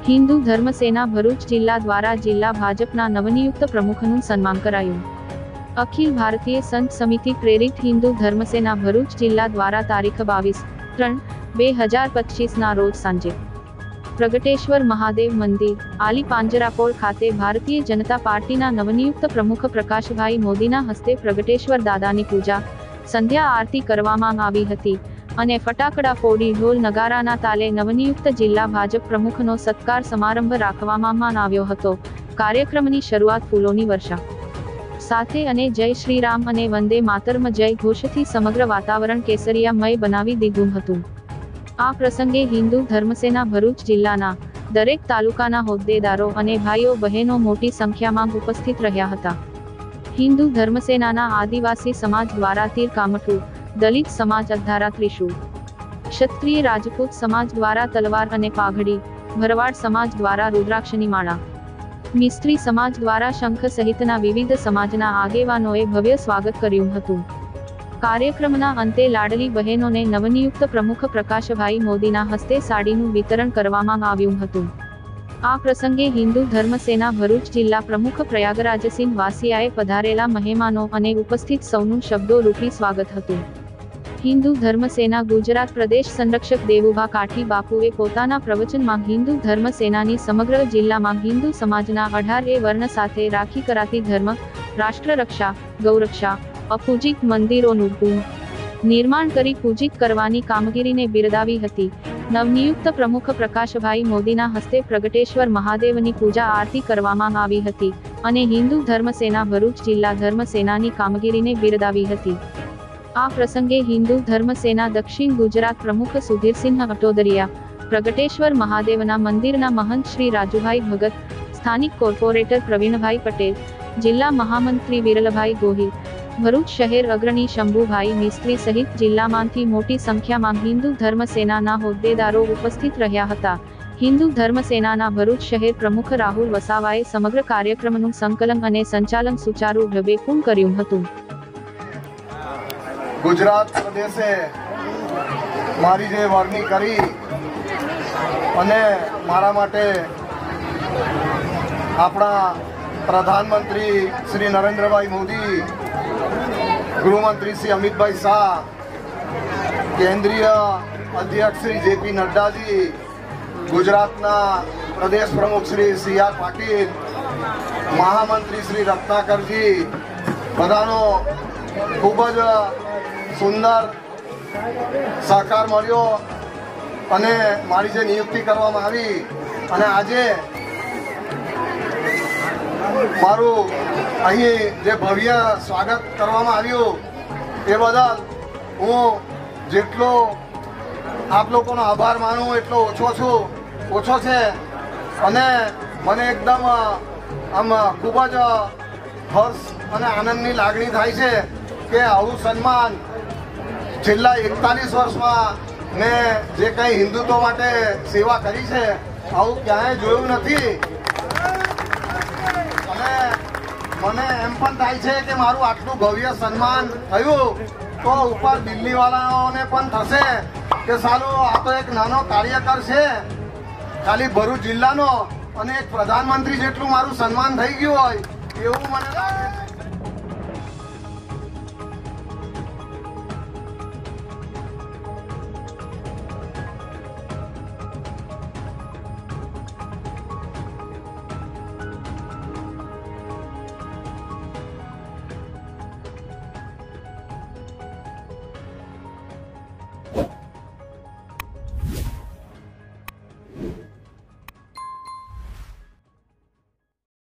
હિન્દુ ધર્મ સેના ભરૂચ જિલ્લા દ્વારા જિલ્લા ભાજપના નવનિયુક્ત પ્રમુખનું સન્માન કરાયું। અખિલ ભારતીય સંત સમિતિ પ્રેરિત હિન્દુ ધર્મ સેના ભરૂચ જિલ્લા દ્વારા તારીખ 22/3/2025 ના રોજ સાંજે પ્રગટેશ્વર મહાદેવ મંદિર આલી પાંજરાપોળ ખાતે ભારતીય જનતા પાર્ટીના નવનિયુક્ત પ્રમુખ પ્રકાશભાઈ મોદીના હસ્તે પ્રગટેશ્વર દાદાની પૂજા સંધ્યા આરતી કરવામાં આવી હતી અને ફટાકડા ફોડી ઢોલ નગારાના તાલે નવનિયુક્ત જિલ્લા ભાજપ પ્રમુખનો સત્કાર સમારંભ રાખવામાં આવ્યો હતો। કાર્યક્રમની શરૂઆત ફૂલોની વર્ષા સાથે અને જય શ્રી રામ અને વંદે માતરમ જય ઘોષથી સમગ્ર વાતાવરણ કેસરિયામય બનાવી દીધું હતું। આ પ્રસંગે હિન્દુ ધર્મસેના ભરૂચ જિલ્લાના દરેક તાલુકાના હોદ્દેદારો અને ભાઈઓ બહેનો મોટી સંખ્યામાં ઉપસ્થિત રહ્યા હતા। હિન્દુ ધર્મસેનાના આદિવાસી સમાજ દ્વારા તીર કામઠું, દલિત સમાજ અધારા ત્રિશૂળ, ક્ષત્રિય રાજપૂત સમાજ દ્વારા તલવાર અને પાઘડી, ભરવાડ સમાજ દ્વારા રુદ્રાક્ષની માળા, મિસ્ત્રી સમાજ દ્વારા શંખ સહિતના વિવિધ સમાજના આગેવાનોએ ભવ્ય સ્વાગત કર્યું હતું। કાર્યક્રમના અંતે લાડલી બહેનોને નવનિયુક્ત પ્રમુખ પ્રકાશભાઈ મોદીના હસ્તે સાડીનું વિતરણ કરવામાં આવ્યું હતું। આ પ્રસંગે હિન્દુ ધર્મ સેના ભરૂચ જિલ્લા પ્રમુખ પ્રયાગરાજસિંહ વાસિયાએ પધારેલા મહેમાનો અને ઉપસ્થિત સૌનું શબ્દો રૂપી સ્વાગત હતું। હિન્દુ ધર્મ સેના ગુજરાત પ્રદેશ સંરક્ષક દેવુભા કાઠી બાપુએ પોતાના પ્રવચનમાં હિન્દુ ધર્મ સેનાની સમગ્ર જિલ્લામાં હિન્દુ સમાજના 18 વર્ણ સાથે રાખી કરાતી ધર્મ, રાષ્ટ્ર રક્ષા, ગૌરક્ષા, અપૂજિત મંદિરોનું નિર્માણ કરી પૂજિત કરવાની કામગીરીને બિરદાવી હતી। નવનિયુક્ત પ્રમુખ પ્રકાશભાઈ મોદીના હસ્તે પ્રગટેશ્વર મહાદેવની પૂજા આરતી કરવામાં આવી હતી અને હિન્દુ ધર્મ સેના ભરૂચ જિલ્લા ધર્મ સેનાની કામગીરીને બિરદાવી હતી। આ પ્રસંગે હિન્દુ ધર્મ સેના દક્ષિણ ગુજરાત પ્રમુખ સુધીરસિંહ અટોદરિયા, પ્રગટેશ્વર મહાદેવના મંદિરના મહંત શ્રી રાજુભાઈ ભગત, સ્થાનિક કોર્પોરેટર પ્રવીણભાઈ પટેલ, જિલ્લા મહામંત્રી વિરલભાઈ ગોહિલ, ભરૂચ શહેર અગ્રણી શંભુભાઈ મિસ્ત્રી સહિત જિલ્લામાંથી મોટી સંખ્યામાં હિન્દુ ધર્મ સેનાના હોદ્દેદારો ઉપસ્થિત રહ્યા હતા। હિન્દુ ધર્મ સેનાના ભરૂચ શહેર પ્રમુખ રાહુલ વસાવાએ સમગ્ર કાર્યક્રમનું સંકલન અને સંચાલન સુચારુ ઢબે પૂર્ણ કર્યું હતું। ગુજરાત પ્રદેશે મારી જે વરણી કરી અને મારા માટે આપણા પ્રધાનમંત્રી શ્રી નરેન્દ્રભાઈ મોદી, ગૃહમંત્રી શ્રી અમિતભાઈ શાહ, કેન્દ્રીય અધ્યક્ષ શ્રી જેપી નડ્ડાજી, ગુજરાતના પ્રદેશ પ્રમુખ શ્રી સી.આર. પાટીલ, મહામંત્રી શ્રી રત્નાકરજી, બધાનો ખૂબ જ સુંદર સહકાર મળ્યો અને મારી જે નિયુક્તિ કરવામાં આવી અને આજે મારું અહીં જે ભવ્ય સ્વાગત કરવામાં આવ્યું એ બદલ હું જેટલો આપ લોકોનો આભાર માનું એટલો ઓછો છે અને મને એકદમ આમ ખૂબ જ હર્ષ અને આનંદની લાગણી થાય છે કે આવું સન્માન છેલ્લા 41 વર્ષમાં મેં જે કંઈ હિન્દુત્વ માટે સેવા કરી છે આવું ક્યાંય જોયું નથી અને મને એમ પણ થાય છે કે મારું આટલું ભવ્ય સન્માન થયું તો ઉપર દિલ્હીવાળાઓને પણ થશે કે સાલું આ તો એક નાનો કાર્યકર છે ખાલી ભરૂચ જિલ્લાનો અને એક પ્રધાનમંત્રી જેટલું મારું સન્માન થઈ ગયું હોય એવું મને લાગે છે।